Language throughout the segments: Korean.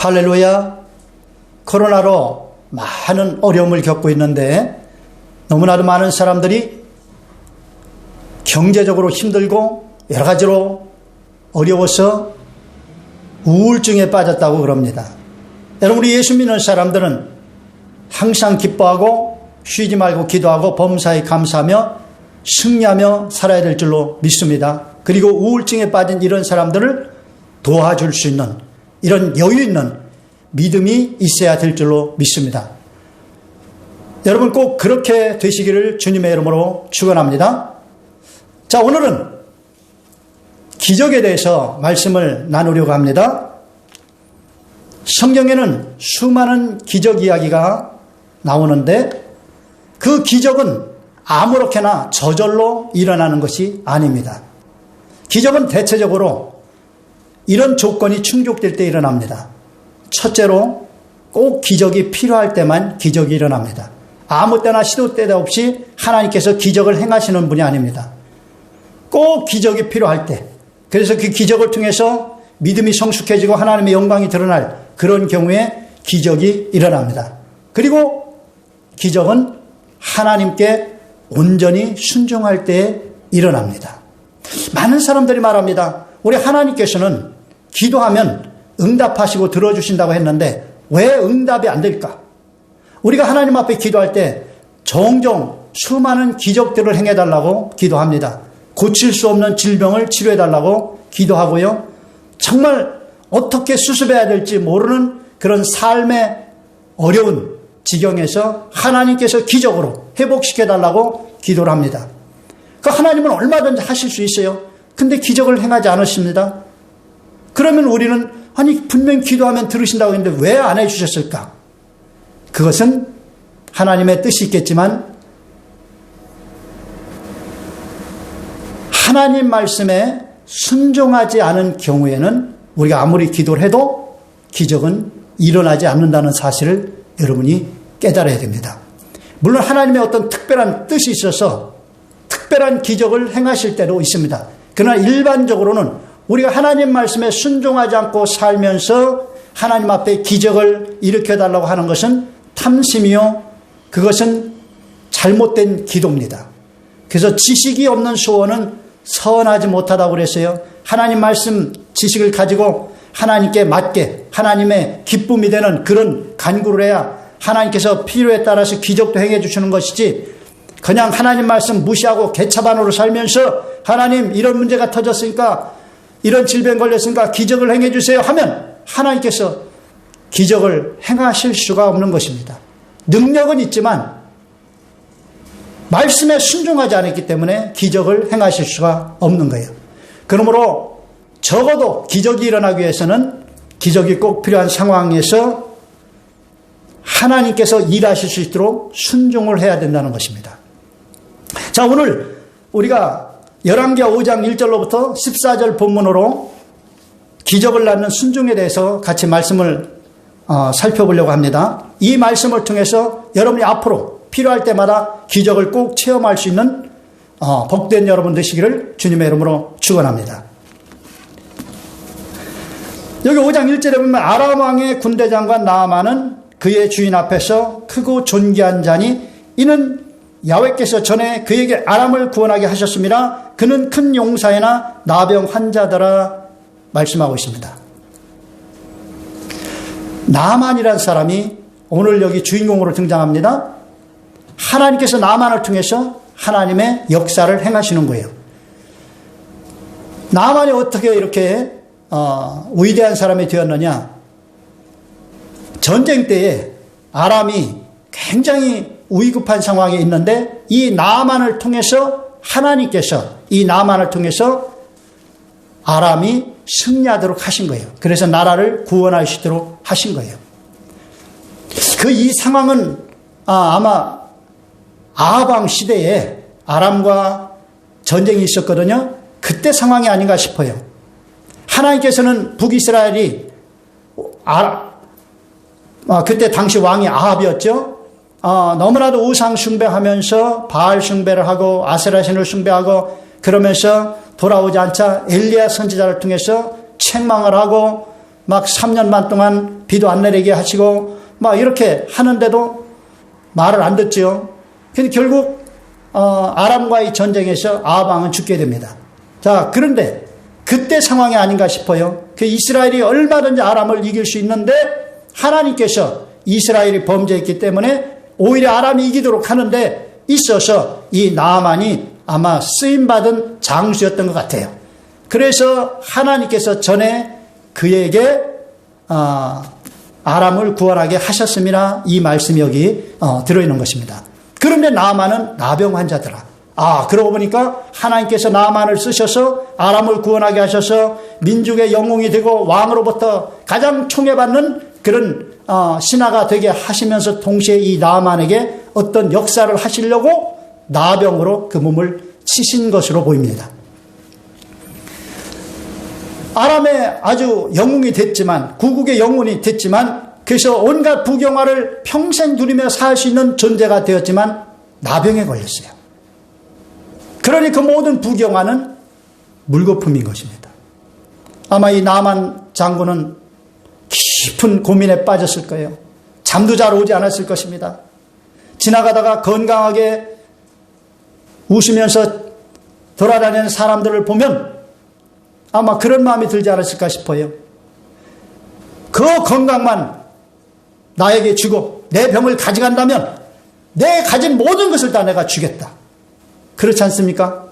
할렐루야. 코로나로 많은 어려움을 겪고 있는데 너무나도 많은 사람들이 경제적으로 힘들고 여러 가지로 어려워서 우울증에 빠졌다고 그럽니다. 여러분, 우리 예수 믿는 사람들은 항상 기뻐하고 쉬지 말고 기도하고 범사에 감사하며 승리하며 살아야 될 줄로 믿습니다. 그리고 우울증에 빠진 이런 사람들을 도와줄 수 있는 이런 여유 있는 믿음이 있어야 될 줄로 믿습니다. 여러분, 꼭 그렇게 되시기를 주님의 이름으로 축원합니다. 자, 오늘은 기적에 대해서 말씀을 나누려고 합니다. 성경에는 수많은 기적 이야기가 나오는데 그 기적은 아무렇게나 저절로 일어나는 것이 아닙니다. 기적은 대체적으로 이런 조건이 충족될 때 일어납니다. 첫째로, 꼭 기적이 필요할 때만 기적이 일어납니다. 아무 때나 시도 때도 없이 하나님께서 기적을 행하시는 분이 아닙니다. 꼭 기적이 필요할 때, 그래서 그 기적을 통해서 믿음이 성숙해지고 하나님의 영광이 드러날 그런 경우에 기적이 일어납니다. 그리고 기적은 하나님께 온전히 순종할 때에 일어납니다. 많은 사람들이 말합니다. 우리 하나님께서는 기도하면 응답하시고 들어주신다고 했는데 왜 응답이 안 될까? 우리가 하나님 앞에 기도할 때 종종 수많은 기적들을 행해달라고 기도합니다. 고칠 수 없는 질병을 치료해달라고 기도하고요. 정말 어떻게 수습해야 될지 모르는 그런 삶의 어려운 지경에서 하나님께서 기적으로 회복시켜달라고 기도를 합니다. 그 하나님은 얼마든지 하실 수 있어요. 근데 기적을 행하지 않으십니다. 그러면 우리는 아니 분명히 기도하면 들으신다고 했는데 왜 안 해주셨을까? 그것은 하나님의 뜻이 있겠지만 하나님 말씀에 순종하지 않은 경우에는 우리가 아무리 기도를 해도 기적은 일어나지 않는다는 사실을 여러분이 깨달아야 됩니다. 물론 하나님의 어떤 특별한 뜻이 있어서 특별한 기적을 행하실 때도 있습니다. 그러나 일반적으로는 우리가 하나님 말씀에 순종하지 않고 살면서 하나님 앞에 기적을 일으켜달라고 하는 것은 탐심이요, 그것은 잘못된 기도입니다. 그래서 지식이 없는 소원은 선하지 못하다고 그랬어요. 하나님 말씀 지식을 가지고 하나님께 맞게 하나님의 기쁨이 되는 그런 간구를 해야 하나님께서 필요에 따라서 기적도 행해 주시는 것이지, 그냥 하나님 말씀 무시하고 개차반으로 살면서 하나님 이런 문제가 터졌으니까 이런 질병 걸렸으니까 기적을 행해 주세요 하면 하나님께서 기적을 행하실 수가 없는 것입니다. 능력은 있지만 말씀에 순종하지 않았기 때문에 기적을 행하실 수가 없는 거예요. 그러므로 적어도 기적이 일어나기 위해서는 기적이 꼭 필요한 상황에서 하나님께서 일하실 수 있도록 순종을 해야 된다는 것입니다. 자, 오늘 우리가 열왕기하 5장 1절로부터 14절 본문으로 기적을 낳는 순종에 대해서 같이 말씀을 살펴보려고 합니다. 이 말씀을 통해서 여러분이 앞으로 필요할 때마다 기적을 꼭 체험할 수 있는 복된 여러분 되시기를 주님의 이름으로 축원합니다. 여기 5장 1절에 보면 아람 왕의 군대장관 나아만은 그의 주인 앞에서 크고 존귀한 자니 이는 야훼께서 전에 그에게 아람을 구원하게 하셨습니다. 그는 큰 용사이나 나병 환자더라 말씀하고 있습니다. 나아만이라는 사람이 오늘 여기 주인공으로 등장합니다. 하나님께서 나아만을 통해서 하나님의 역사를 행하시는 거예요. 나아만이 어떻게 이렇게 위대한 사람이 되었느냐? 전쟁 때에 아람이 굉장히 위급한 상황에 있는데 이 나아만을 통해서 하나님께서 이 나아만을 통해서 아람이 승리하도록 하신 거예요. 그래서 나라를 구원하시도록 하신 거예요. 그 이 상황은 아마 아합 왕 시대에 아람과 전쟁이 있었거든요. 그때 상황이 아닌가 싶어요. 하나님께서는 북이스라엘이 그때 당시 왕이 아합이었죠. 너무나도 우상 숭배하면서 바알 숭배를 하고 아세라신을 숭배하고 그러면서 돌아오지 않자 엘리야 선지자를 통해서 책망을 하고 막 3년 반 동안 비도 안 내리게 하시고 막 이렇게 하는데도 말을 안 듣죠. 근데 결국 아람과의 전쟁에서 아합 왕은 죽게 됩니다. 자, 그런데 그때 상황이 아닌가 싶어요. 그 이스라엘이 얼마든지 아람을 이길 수 있는데 하나님께서 이스라엘이 범죄했기 때문에 오히려 아람이 이기도록 하는데 있어서 이 나아만이 아마 쓰임받은 장수였던 것 같아요. 그래서 하나님께서 전에 그에게 아람을 구원하게 하셨음이라 이 말씀이 여기 들어있는 것입니다. 그런데 나아만은 나병 환자더라. 그러고 보니까 하나님께서 나아만을 쓰셔서 아람을 구원하게 하셔서 민족의 영웅이 되고 왕으로부터 가장 총애받는 그런 신하가 되게 하시면서 동시에 이 나아만에게 어떤 역사를 하시려고 나병으로 그 몸을 치신 것으로 보입니다. 아람의 아주 영웅이 됐지만, 구국의 영웅이 됐지만, 그래서 온갖 부경화를 평생 누리며 살 수 있는 존재가 되었지만 나병에 걸렸어요. 그러니 그 모든 부경화는 물거품인 것입니다. 아마 이 나아만 장군은 깊은 고민에 빠졌을 거예요. 잠도 잘 오지 않았을 것입니다. 지나가다가 건강하게 웃으면서 돌아다니는 사람들을 보면 아마 그런 마음이 들지 않았을까 싶어요. 그 건강만 나에게 주고 내 병을 가져간다면 내 가진 모든 것을 다 내가 주겠다. 그렇지 않습니까?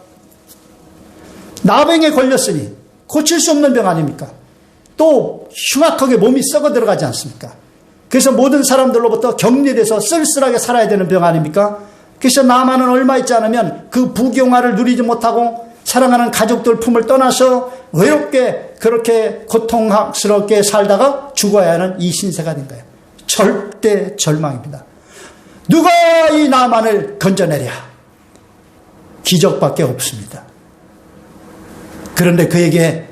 나병에 걸렸으니 고칠 수 없는 병 아닙니까? 또 흉악하게 몸이 썩어 들어가지 않습니까? 그래서 모든 사람들로부터 격리돼서 쓸쓸하게 살아야 되는 병 아닙니까? 그래서 나아만은 얼마 있지 않으면 그 부경화를 누리지 못하고 사랑하는 가족들 품을 떠나서 외롭게 그렇게 고통스럽게 살다가 죽어야 하는 이 신세가 된 거예요. 절대 절망입니다. 누가 이 나아만을 건져내랴? 기적밖에 없습니다. 그런데 그에게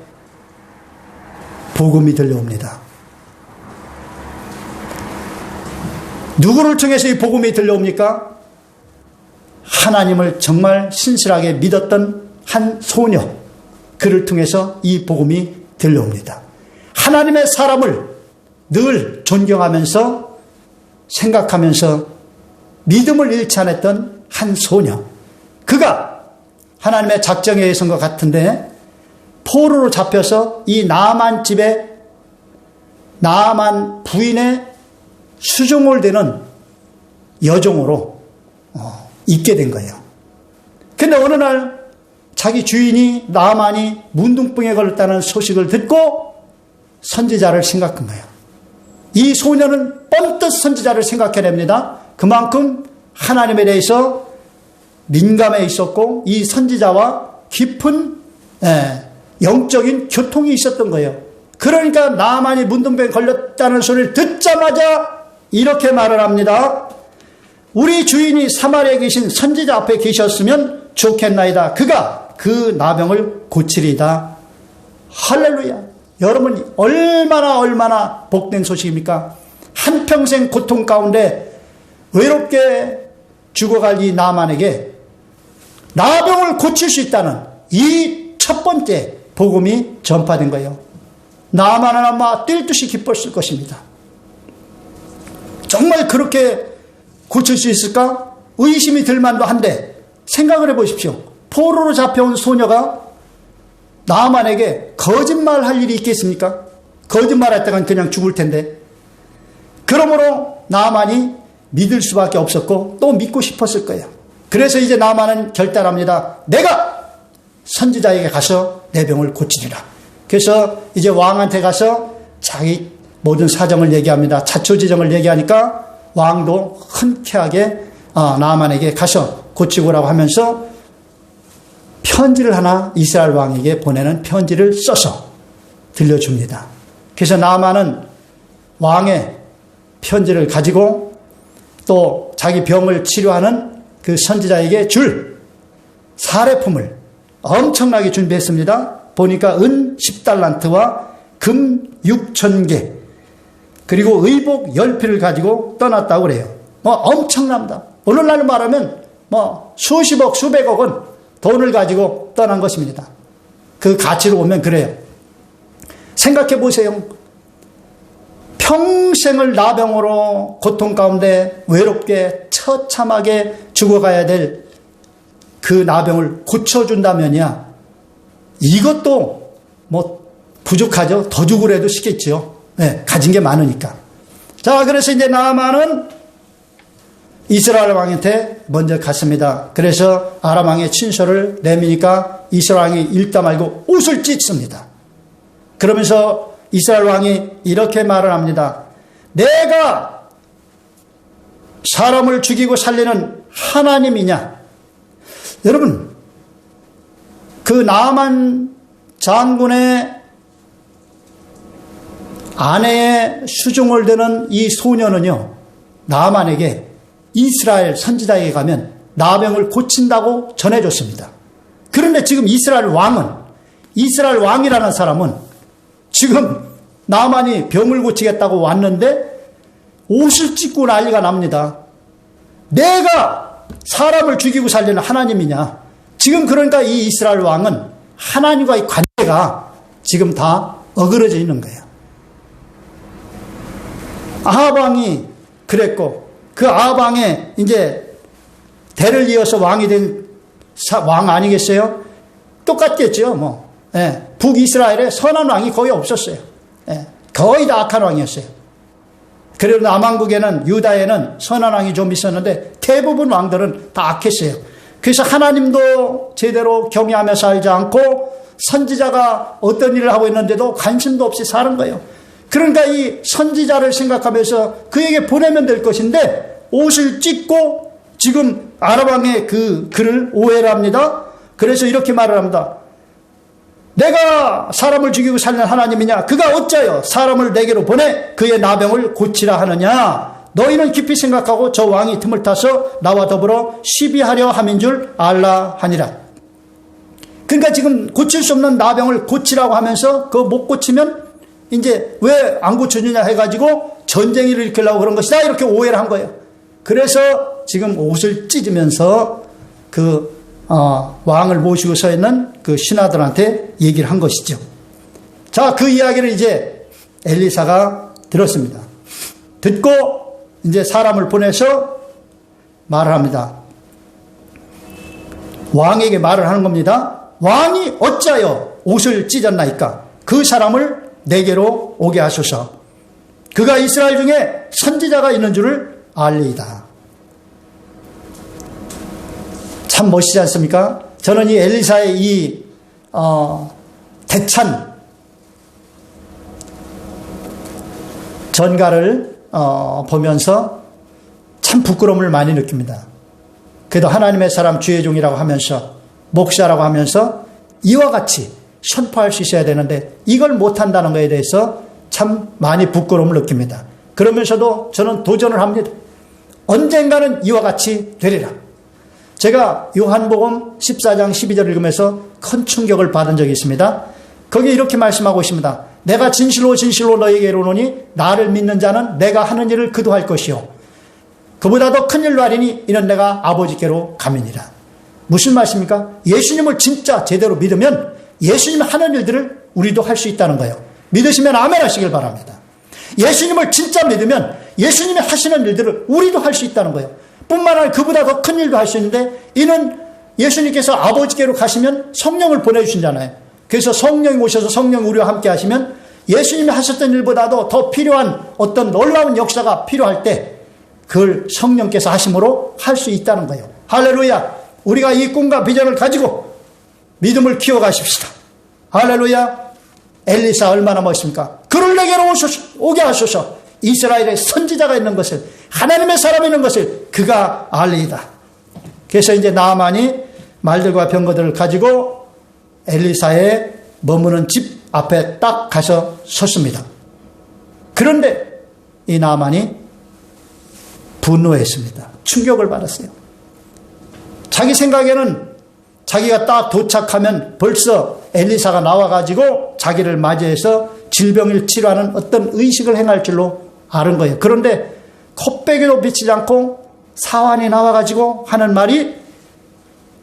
복음이 들려옵니다. 누구를 통해서 이 복음이 들려옵니까? 하나님을 정말 신실하게 믿었던 한 소녀, 그를 통해서 이 복음이 들려옵니다. 하나님의 사람을 늘 존경하면서 생각하면서 믿음을 잃지 않았던 한 소녀, 그가 하나님의 작정에 의해서인 것 같은데 포로로 잡혀서 이 나아만 집에 나아만 부인의 수종을 되는 여종으로 있게 된 거예요. 근데 어느 날 자기 주인이 나아만이 문둥병에 걸렸다는 소식을 듣고 선지자를 생각한 거예요. 이 소녀는 번뜩 선지자를 생각해냅니다. 그만큼 하나님에 대해서 민감해 있었고 이 선지자와 깊은 영적인 교통이 있었던 거예요. 그러니까 나아만이 문둥병에 걸렸다는 소리를 듣자마자 이렇게 말을 합니다. 우리 주인이 사마리아에 계신 선지자 앞에 계셨으면 좋겠나이다. 그가 그 나병을 고치리이다. 할렐루야. 여러분 얼마나 복된 소식입니까? 한평생 고통 가운데 외롭게 죽어갈 이 나아만에게 나병을 고칠 수 있다는 이 첫 번째 복음이 전파된 거예요. 나아만은 아마 뛸 듯이 기뻤을 것입니다. 정말 그렇게 고칠 수 있을까? 의심이 들만도 한데 생각을 해보십시오. 포로로 잡혀온 소녀가 나아만에게 거짓말할 일이 있겠습니까? 거짓말했다간 그냥 죽을 텐데. 그러므로 나아만이 믿을 수밖에 없었고 또 믿고 싶었을 거예요. 그래서 이제 나아만은 결단합니다. 내가 선지자에게 가서 내 병을 고치리라. 그래서 이제 왕한테 가서 자기 모든 사정을 얘기합니다. 자초지정을 얘기하니까 왕도 흔쾌하게 나아만에게 가서 고치고 오라고 하면서 편지를 하나 이스라엘 왕에게 보내는 편지를 써서 들려줍니다. 그래서 나아만은 왕의 편지를 가지고 또 자기 병을 치료하는 그 선지자에게 줄 사례품을 엄청나게 준비했습니다. 보니까 은 10달란트와 금 6,000개 그리고 의복 10필을 가지고 떠났다고 그래요. 엄청납니다. 오늘날 말하면 수십억 수백억 원 돈을 가지고 떠난 것입니다. 그 가치로 보면 그래요. 생각해 보세요. 평생 일생을 나병으로 고통 가운데 외롭게 처참하게 죽어가야 될 그 나병을 고쳐준다면야 이것도 뭐 부족하죠. 더 죽으래도 시겠죠. 네, 가진 게 많으니까. 자, 그래서 이제 나아만은 이스라엘 왕한테 먼저 갔습니다. 그래서 아람 왕의 친서를 내미니까 이스라엘 왕이 읽다 말고 옷을 찢습니다. 그러면서 이스라엘 왕이 이렇게 말을 합니다. 내가 사람을 죽이고 살리는 하나님이냐? 여러분, 그 나아만 장군의 아내의 수종을 드는 이 소녀는요, 나아만에게 이스라엘 선지자에게 가면 나병을 고친다고 전해줬습니다. 그런데 지금 이스라엘 왕이라는 사람은 지금 나아만이 병을 고치겠다고 왔는데 옷을 찢고 난리가 납니다. 내가 사람을 죽이고 살리는 하나님이냐? 지금 그러니까 이 이스라엘 왕은 하나님과의 관계가 지금 다 어그러져 있는 거예요. 아합 왕이 그랬고 그 아합 왕의 이제 대를 이어서 왕이 된 왕 아니겠어요? 똑같겠죠. 뭐 북이스라엘에 선한 왕이 거의 없었어요. 거의 다 악한 왕이었어요. 그리고 남왕국에는 유다에는 선한 왕이 좀 있었는데 대부분 왕들은 다 악했어요. 그래서 하나님도 제대로 경외하며 살지 않고 선지자가 어떤 일을 하고 있는데도 관심도 없이 사는 거예요. 그러니까 이 선지자를 생각하면서 그에게 보내면 될 것인데 옷을 찢고 지금 아람 왕의 그 글을 오해를 합니다. 그래서 이렇게 말을 합니다. 내가 사람을 죽이고 살리는 하나님이냐? 그가 어찌하여 사람을 내게로 보내 그의 나병을 고치라 하느냐? 너희는 깊이 생각하고 저 왕이 틈을 타서 나와 더불어 시비하려 함인 줄 알라 하니라. 그러니까 지금 고칠 수 없는 나병을 고치라고 하면서 그거 못 고치면 이제 왜 안 고쳐주냐 해가지고 전쟁을 일으키려고 그런 것이다 이렇게 오해를 한 거예요. 그래서 지금 옷을 찢으면서 그 왕을 모시고 서 있는 그 신하들한테 얘기를 한 것이죠. 자, 그 이야기를 이제 엘리사가 들었습니다. 듣고 이제 사람을 보내서 말을 합니다. 왕에게 말을 하는 겁니다. 왕이 어찌하여 옷을 찢었나이까? 그 사람을 내게로 오게 하소서. 그가 이스라엘 중에 선지자가 있는 줄을 알리이다. 참 멋지지 않습니까? 저는 이 엘리사의 이 대찬 전가를 보면서 참 부끄러움을 많이 느낍니다. 그래도 하나님의 사람 주의 종이라고 하면서 목사라고 하면서 이와 같이 선포할 수 있어야 되는데 이걸 못한다는 것에 대해서 참 많이 부끄러움을 느낍니다. 그러면서도 저는 도전을 합니다. 언젠가는 이와 같이 되리라. 제가 요한복음 14장 12절 읽으면서 큰 충격을 받은 적이 있습니다. 거기에 이렇게 말씀하고 있습니다. 내가 진실로 진실로 너에게 이르노니 나를 믿는 자는 내가 하는 일을 그도 할 것이요 그보다 더 큰 일로 하리니 이는 내가 아버지께로 가미니라. 무슨 말씀입니까? 예수님을 진짜 제대로 믿으면 예수님 하는 일들을 우리도 할 수 있다는 거예요. 믿으시면 아멘 하시길 바랍니다. 예수님을 진짜 믿으면 예수님이 하시는 일들을 우리도 할 수 있다는 거예요. 뿐만 아니라 그보다 더 큰 일도 할 수 있는데 이는 예수님께서 아버지께로 가시면 성령을 보내주신잖아요. 그래서 성령이 오셔서 성령이 우리와 함께 하시면 예수님이 하셨던 일보다도 더 필요한 어떤 놀라운 역사가 필요할 때 그걸 성령께서 하심으로 할 수 있다는 거예요. 할렐루야. 우리가 이 꿈과 비전을 가지고 믿음을 키워가십시다. 할렐루야. 엘리사 얼마나 멋있습니까? 그를 내게로 오게 하소서. 이스라엘의 선지자가 있는 것을 하나님의 사람이 있는 것을 그가 알리이다. 그래서 이제 나아만이 말들과 병거들을 가지고 엘리사의 머무는 집 앞에 딱 가서 섰습니다. 그런데 이 나아만이 분노했습니다. 충격을 받았어요. 자기 생각에는 자기가 딱 도착하면 벌써 엘리사가 나와가지고 자기를 맞이해서 질병을 치료하는 어떤 의식을 행할 줄로 아는 거예요. 그런데 콧배기도 비치지 않고 사환이 나와가지고 하는 말이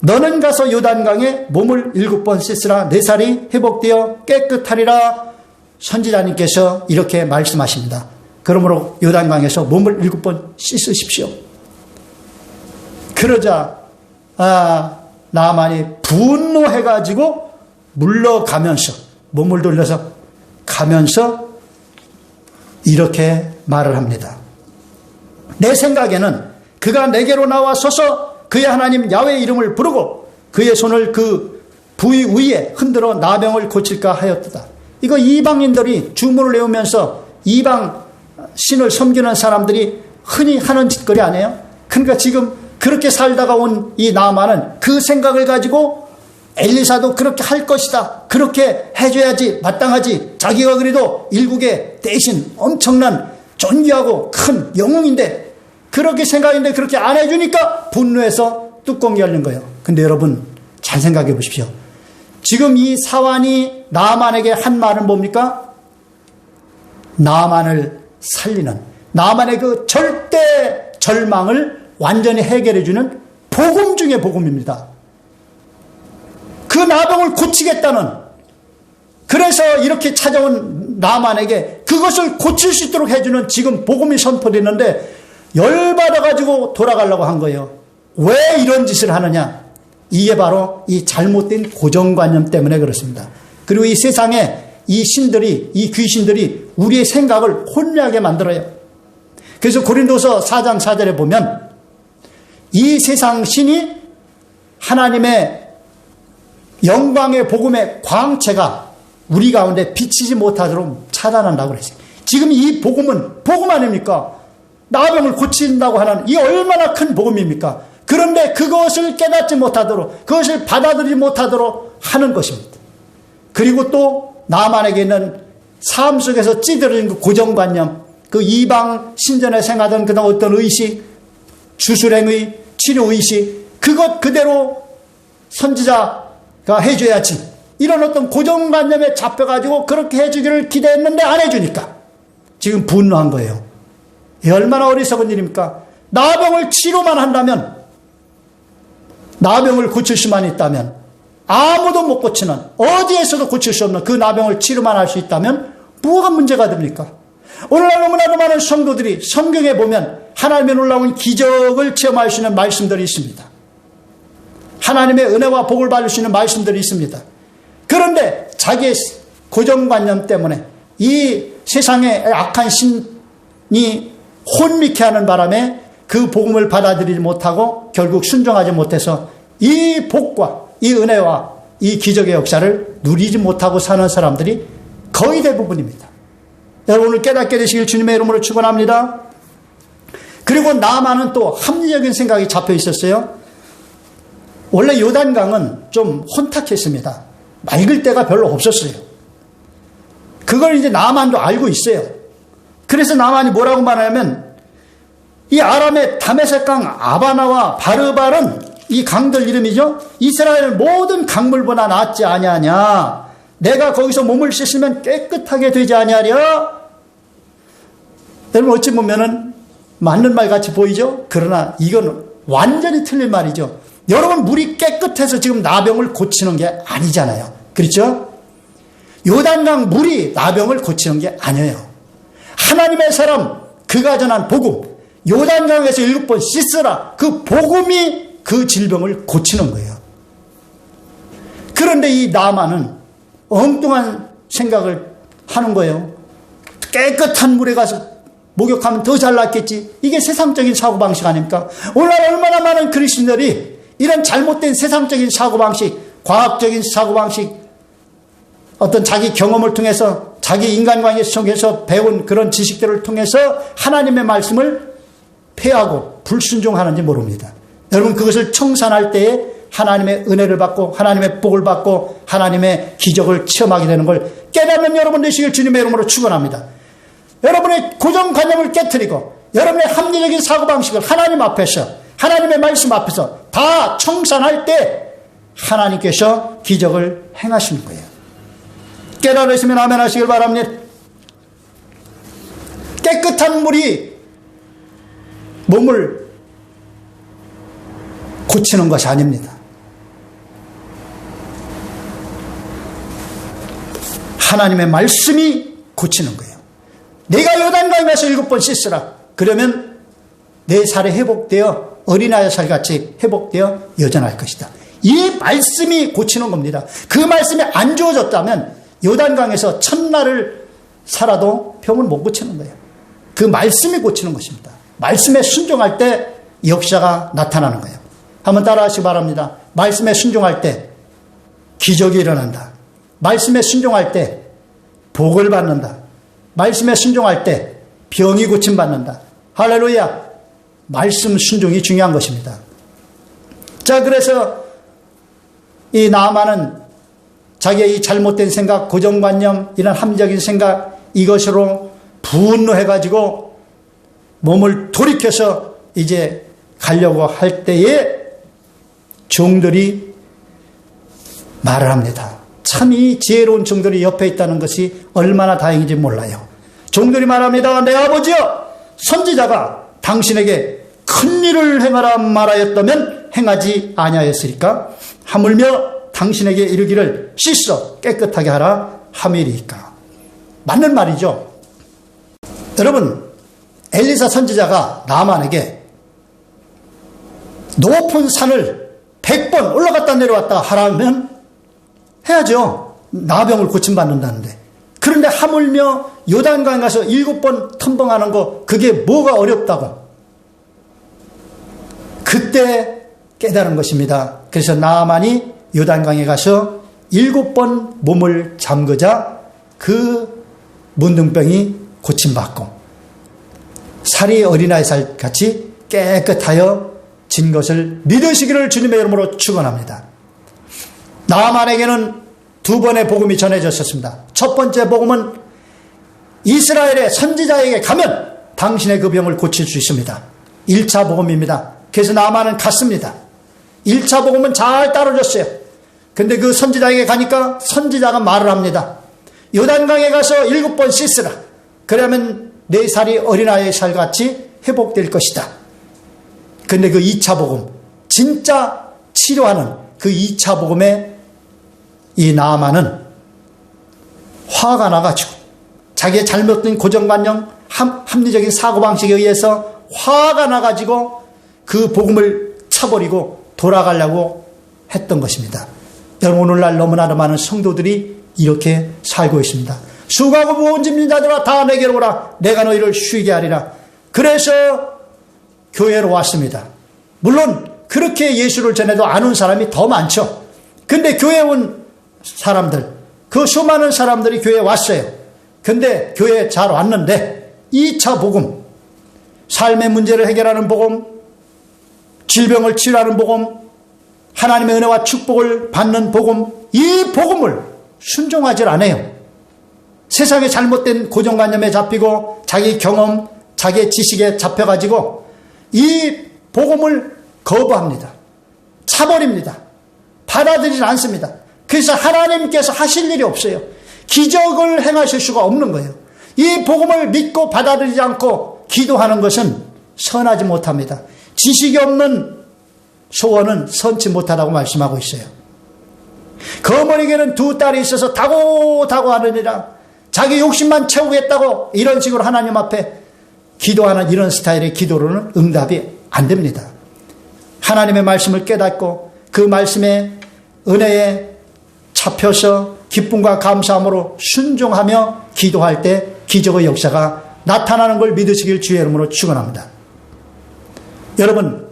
너는 가서 요단강에 몸을 7번 씻으라 내 살이 회복되어 깨끗하리라. 선지자님께서 이렇게 말씀하십니다. 그러므로 요단강에서 몸을 7번 씻으십시오. 그러자 나만이 분노해가지고 물러가면서 몸을 돌려서 가면서 이렇게 말을 합니다. 내 생각에는 그가 내게로 나와 서서 그의 하나님 야훼의 이름을 부르고 그의 손을 그 부위 위에 흔들어 나병을 고칠까 하였다. 이거 이방인들이 주문을 외우면서 이방 신을 섬기는 사람들이 흔히 하는 짓거리 아니에요? 그러니까 지금 그렇게 살다가 온 이 나아만은 그 생각을 가지고 엘리사도 그렇게 할 것이다. 그렇게 해줘야지 마땅하지. 자기가 그래도 일국의 대신 엄청난 존귀하고 큰 영웅인데 그렇게 생각인데 그렇게 안 해주니까 분노해서 뚜껑이 열린 거예요. 근데 여러분 잘 생각해 보십시오. 지금 이 사환이 나아만에게 한 말은 뭡니까? 나아만을 살리는, 나아만의 그 절대 절망을 완전히 해결해 주는 복음 중의 복음입니다. 그 나병을 고치겠다는, 그래서 이렇게 찾아온 나아만에게 그것을 고칠 수 있도록 해주는 지금 복음이 선포됐는데 열받아가지고 돌아가려고 한 거예요. 왜 이런 짓을 하느냐? 이게 바로 이 잘못된 고정관념 때문에 그렇습니다. 그리고 이 세상에 이 신들이, 이 귀신들이 우리의 생각을 혼미하게 만들어요. 그래서 고린도서 4장 4절에 보면 이 세상 신이 하나님의 영광의 복음의 광채가 우리 가운데 비치지 못하도록 차단한다고 그랬어요. 지금 이 복음은 복음 아닙니까? 나병을 고친다고 하는 이 얼마나 큰 복음입니까? 그런데 그것을 깨닫지 못하도록, 그것을 받아들이지 못하도록 하는 것입니다. 그리고 또 나만에게 있는 삶 속에서 찌들어진 그 고정관념, 그 이방 신전에 생하던 그런 어떤 의식, 주술행위, 치료의식, 그것 그대로 선지자가 해줘야지. 이런 어떤 고정관념에 잡혀가지고 그렇게 해주기를 기대했는데 안 해주니까 지금 분노한 거예요. 얼마나 어리석은 일입니까? 나병을 치료만 한다면, 나병을 고칠 수만 있다면, 아무도 못 고치는, 어디에서도 고칠 수 없는 그 나병을 치료만 할 수 있다면 뭐가 문제가 됩니까? 오늘날 너무나도 많은 성도들이 성경에 보면 하나님의 놀라운 기적을 체험할 수 있는 말씀들이 있습니다. 하나님의 은혜와 복을 받을 수 있는 말씀들이 있습니다. 그런데 자기의 고정관념 때문에 이 세상의 악한 신이 혼미케 하는 바람에 그 복음을 받아들이지 못하고 결국 순종하지 못해서 이 복과 이 은혜와 이 기적의 역사를 누리지 못하고 사는 사람들이 거의 대부분입니다. 여러분 오늘 깨닫게 되시길 주님의 이름으로 축원합니다. 그리고 나만은 또 합리적인 생각이 잡혀 있었어요. 원래 요단강은 좀 혼탁했습니다. 맑을 때가 별로 없었어요. 그걸 이제 나만도 알고 있어요. 그래서 나만이 뭐라고 말하냐면 이 아람의 다메섹강 아바나와 바르발은 이 강들 이름이죠. 이스라엘 모든 강물보다 낫지 아니하냐. 내가 거기서 몸을 씻으면 깨끗하게 되지 아니하랴. 여러분 어찌 보면은 맞는 말 같이 보이죠. 그러나 이건 완전히 틀린 말이죠. 여러분 물이 깨끗해서 지금 나병을 고치는 게 아니잖아요. 그렇죠? 요단강 물이 나병을 고치는 게 아니에요. 하나님의 사람 그가 전한 복음, 요단강에서 7번 씻으라, 그 복음이 그 질병을 고치는 거예요. 그런데 이 나만은 엉뚱한 생각을 하는 거예요. 깨끗한 물에 가서 목욕하면 더 잘 낫겠지. 이게 세상적인 사고방식 아닙니까? 오늘날 얼마나 많은 그리스도인들이 이런 잘못된 세상적인 사고방식, 과학적인 사고방식, 어떤 자기 경험을 통해서 자기 인간관계 속에서 배운 그런 지식들을 통해서 하나님의 말씀을 폐하고 불순종하는지 모릅니다. 여러분 그것을 청산할 때에 하나님의 은혜를 받고 하나님의 복을 받고 하나님의 기적을 체험하게 되는 걸 깨닫는 여러분 되시길 주님의 이름으로 축원합니다. 여러분의 고정관념을 깨트리고 여러분의 합리적인 사고방식을 하나님 앞에서, 하나님의 말씀 앞에서 다 청산할 때 하나님께서 기적을 행하시는 거예요. 깨달으시면 아멘 하시길 바랍니다. 깨끗한 물이 몸을 고치는 것이 아닙니다. 하나님의 말씀이 고치는 거예요. 내가 요단강에서 7번 씻으라. 그러면 내 살이 회복되어 어린아이 살같이 회복되어 여전할 것이다. 이 말씀이 고치는 겁니다. 그 말씀이 안 주어졌다면 요단강에서 첫날을 살아도 병을 못 고치는 거예요. 그 말씀이 고치는 것입니다. 말씀에 순종할 때 역사가 나타나는 거예요. 한번 따라하시기 바랍니다. 말씀에 순종할 때 기적이 일어난다. 말씀에 순종할 때 복을 받는다. 말씀에 순종할 때 병이 고침받는다. 할렐루야. 말씀 순종이 중요한 것입니다. 자, 그래서 이 나아만은 자기의 이 잘못된 생각, 고정관념, 이런 합리적인 생각, 이것으로 분노해가지고 몸을 돌이켜서 이제 가려고 할 때에 종들이 말을 합니다. 참 이 지혜로운 종들이 옆에 있다는 것이 얼마나 다행인지 몰라요. 종들이 말합니다. 내 아버지여, 선지자가 당신에게 큰 일을 행하라 말하였다면 행하지 아니하였으리까? 하물며 당신에게 이르기를 씻어 깨끗하게 하라 함이리까? 맞는 말이죠. 여러분, 엘리사 선지자가 나아만에게 높은 산을 100번 올라갔다 내려왔다 하라면 해야죠. 나병을 고침받는다는데. 그런데 하물며 요단강에 가서 7번 텀벙하는 거, 그게 뭐가 어렵다고. 그때 깨달은 것입니다. 그래서 나아만이 요단강에 가서 7번 몸을 잠그자 그 문둥병이 고침받고 살이 어린아이 살같이 깨끗하여 진 것을 믿으시기를 주님의 이름으로 축원합니다. 나아만에게는 2번의 복음이 전해졌었습니다. 첫 번째 복음은 이스라엘의 선지자에게 가면 당신의 그 병을 고칠 수 있습니다. 1차 복음입니다. 그래서 나아만은 갔습니다. 1차 복음은 잘 따라줬어요. 근데 그 선지자에게 가니까 선지자가 말을 합니다. 요단강에 가서 7번 씻으라. 그러면 내 살이 어린아이의 살같이 회복될 것이다. 근데 그 2차 복음, 진짜 치료하는 그 2차 복음에 이 나아만은 화가 나가지고 자기의 잘못된 고정관념, 합리적인 사고방식에 의해서 화가 나가지고 그 복음을 차버리고 돌아가려고 했던 것입니다. 여러분, 오늘날 너무나도 많은 성도들이 이렇게 살고 있습니다. 수고하고 무거운 짐진 자들아 다 내게로 오라. 내가 너희를 쉬게 하리라. 그래서 교회로 왔습니다. 물론 그렇게 예수를 전해도 안 온 사람이 더 많죠. 근데 교회에 온 사람들, 그 수많은 사람들이 교회에 왔어요. 근데 교회에 잘 왔는데 2차 복음, 삶의 문제를 해결하는 복음, 질병을 치료하는 복음, 하나님의 은혜와 축복을 받는 복음, 이 복음을 순종하지 않아요. 세상의 잘못된 고정관념에 잡히고 자기 경험, 자기의 지식에 잡혀가지고 이 복음을 거부합니다. 차버립니다. 받아들이지 않습니다. 그래서 하나님께서 하실 일이 없어요. 기적을 행하실 수가 없는 거예요. 이 복음을 믿고 받아들이지 않고 기도하는 것은 선하지 못합니다. 지식이 없는 소원은 선치 못하다고 말씀하고 있어요. 그 어머니에게는 2딸이 있어서 다고 하느니라. 자기 욕심만 채우겠다고 이런 식으로 하나님 앞에 기도하는 이런 스타일의 기도로는 응답이 안 됩니다. 하나님의 말씀을 깨닫고 그 말씀의 은혜에 잡혀서 기쁨과 감사함으로 순종하며 기도할 때 기적의 역사가 나타나는 걸 믿으시길 주의 이름으로 축원합니다. 여러분,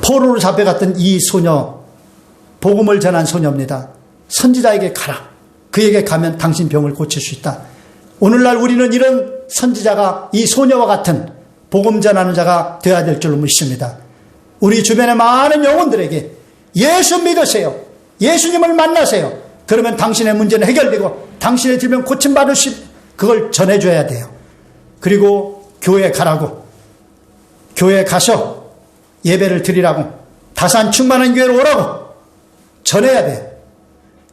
포로로 잡혀갔던 이 소녀, 복음을 전한 소녀입니다. 선지자에게 가라. 그에게 가면 당신 병을 고칠 수 있다. 오늘날 우리는 이런 선지자가 이 소녀와 같은 복음 전하는 자가 되어야 될 줄로 믿습니다. 우리 주변의 많은 영혼들에게 예수 믿으세요. 예수님을 만나세요. 그러면 당신의 문제는 해결되고 당신의 질병 고침받을 수, 그걸 전해줘야 돼요. 그리고 교회에 가라고, 교회에 가서 예배를 드리라고, 다산 충만한 교회로 오라고 전해야 돼요.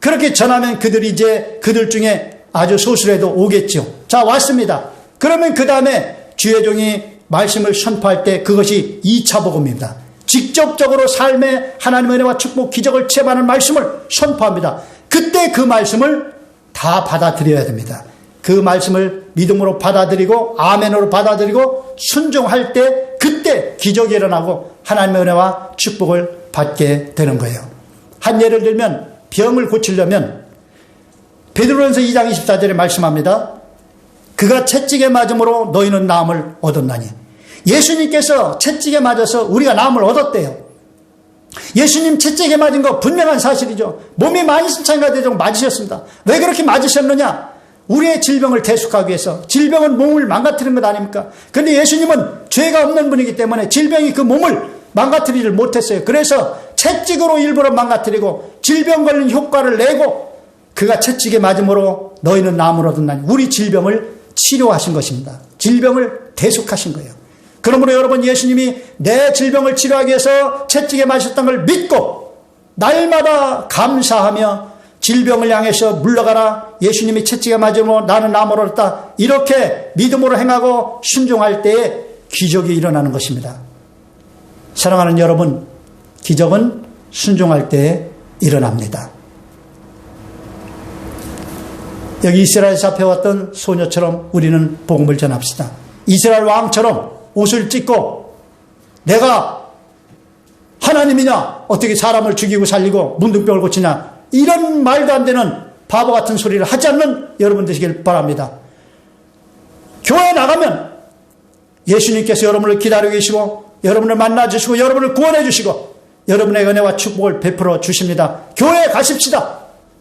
그렇게 전하면 그들이 이제 그들 중에 아주 소수라도 오겠죠. 자, 왔습니다. 그러면 그 다음에 주의 종이 말씀을 선포할 때 그것이 2차 복음입니다. 직접적으로 삶의 하나님의 은혜와 축복, 기적을 체험하는 말씀을 선포합니다. 그때 그 말씀을 다 받아들여야 됩니다. 그 말씀을 믿음으로 받아들이고 아멘으로 받아들이고 순종할 때 그때 기적이 일어나고 하나님의 은혜와 축복을 받게 되는 거예요. 한 예를 들면 병을 고치려면 베드로전서 2장 24절에 말씀합니다. 그가 채찍에 맞음으로 너희는 나음을 얻었나니. 예수님께서 채찍에 맞아서 우리가 나음을 얻었대요. 예수님 채찍에 맞은 거 분명한 사실이죠. 몸이 만신창이가 되도록 맞으셨습니다. 왜 그렇게 맞으셨느냐? 우리의 질병을 대속하기 위해서. 질병은 몸을 망가뜨리는 것 아닙니까? 그런데 예수님은 죄가 없는 분이기 때문에 질병이 그 몸을 망가뜨리질 못했어요. 그래서 채찍으로 일부러 망가뜨리고 질병 걸린 효과를 내고 그가 채찍에 맞음으로 너희는 나음을 얻었나니. 우리 질병을 치료하신 것입니다. 질병을 대속하신 거예요. 그러므로 여러분, 예수님이 내 질병을 치료하기 위해서 채찍에 맞으셨던 걸 믿고 날마다 감사하며 질병을 향해서 물러가라. 예수님이 채찍에 맞으므로 나는 나음을 얻었다. 이렇게 믿음으로 행하고 순종할 때에 기적이 일어나는 것입니다. 사랑하는 여러분, 기적은 순종할 때에 일어납니다. 여기 이스라엘 잡혀왔던 소녀처럼 우리는 복음을 전합시다. 이스라엘 왕처럼 옷을 찢고 내가 하나님이냐, 어떻게 사람을 죽이고 살리고 문둥병을 고치냐, 이런 말도 안 되는 바보 같은 소리를 하지 않는 여러분 되시길 바랍니다. 교회 나가면 예수님께서 여러분을 기다리고 계시고 여러분을 만나 주시고 여러분을 구원해 주시고 여러분의 은혜와 축복을 베풀어 주십니다. 교회에 가십시다.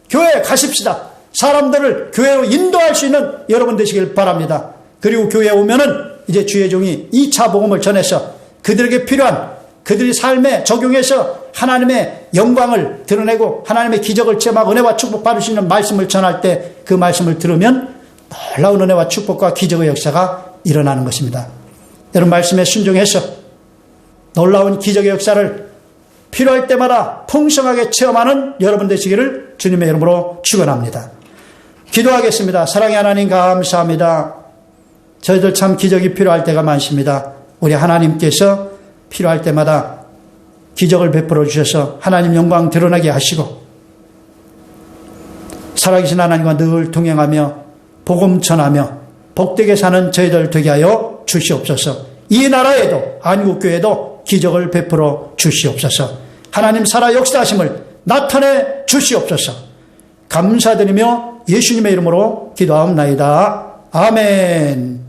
교회에 가십시다. 사람들을 교회로 인도할 수 있는 여러분 되시길 바랍니다. 그리고 교회에 오면은 이제 주의 종이 2차 복음을 전해서 그들에게 필요한 그들의 삶에 적용해서 하나님의 영광을 드러내고 하나님의 기적을 체험하고 은혜와 축복 받을 수 있는 말씀을 전할 때 그 말씀을 들으면 놀라운 은혜와 축복과 기적의 역사가 일어나는 것입니다. 여러분, 말씀에 순종해서 놀라운 기적의 역사를 필요할 때마다 풍성하게 체험하는 여러분 되시기를 주님의 이름으로 축원합니다. 기도하겠습니다. 사랑의 하나님, 감사합니다. 저희들 참 기적이 필요할 때가 많습니다. 우리 하나님께서 필요할 때마다 기적을 베풀어 주셔서 하나님 영광 드러나게 하시고 살아계신 하나님과 늘 동행하며 복음 전하며 복되게 사는 저희들 되게 하여 주시옵소서. 이 나라에도 한국교회도 기적을 베풀어 주시옵소서. 하나님 살아 역사하심을 나타내 주시옵소서. 감사드리며 예수님의 이름으로 기도하옵나이다. 아멘.